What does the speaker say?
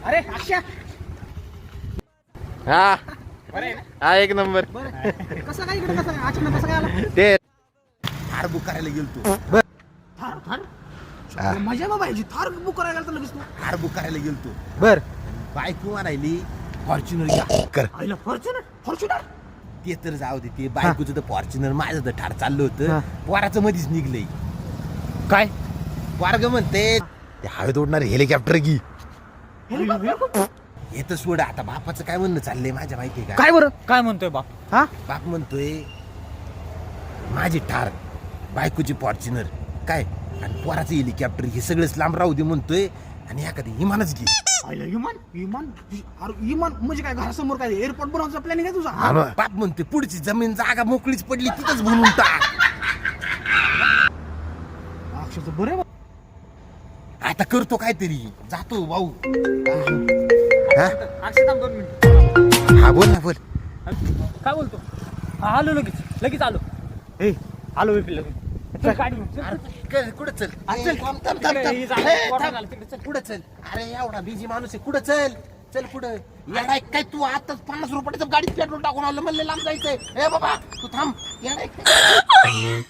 अरे अक्षय हा बरं आहे ना? हा एक नंबर. बरं कसं काय इकडे कसं अचानक कसं काय आला? ते थार बुक करायला गेलतो. थार थार मजा बाबा याची थार बुक करायला गेला लगेच तू. थार बुक करायला गेलतो. बर बायको म्हणायली फॉर्च्युनर घ्या कर. आईला फॉर्च्युनर फॉर्च्युनर ते तर जाऊ दे, ते बायकोचं तर फॉर्च्युनर, माझं तर ठार चाललं होतं. पोराचं मधीच निघलंय. काय पोरग म्हणते ते हवेत उडणारे हेलिकॉप्टर घे. हे तर सोड, आता बापाचं काय म्हणणं चाललंय माझ्या माहितीये का? काय बरं काय म्हणतोय बाप हा बाप म्हणतोय माझी ठार, बायकोची फॉर्च्युनर काय आणि पोराचं हेलिकॉप्टर हे सगळंच लांब राहू दे म्हणतोय, आणि एखादी विमानच घे. आईला विमान विमान अरे विमान म्हणजे काय घरासमोर काय एअरपोर्ट बनवायचा प्लॅनिंग आहे तुझा हा, बाप म्हणतोय पुढची जमीन जागा मोकळीच पडली तिथंच बनवून टाक. अक्षरचं बरं आहे बा. आता करतो काहीतरी, जातो भाऊ. हा अक्षय थांब 2 मिनिट हा बोल ना, बोल. काय बोलतो हा आलो लगेच आलो ए आलो मी पिल्लं चल गाडी घेऊन, चल. कुठं चल? चल. थांब, थांब, थांब, थांब. हे झालं, ए, कोरोना थांब. झालं, तिकडे चल. कुठं चल? अरे एवढा बिझी माणूस आहे, कुठं चल? चल कुठं? येडाय काय तू? आताच 50 रुपयाचं गाडीत पेट्रोल टाकून आलं, म्हणलं लांब जायचंय. ए बाबा तू थांब. येडाय काय?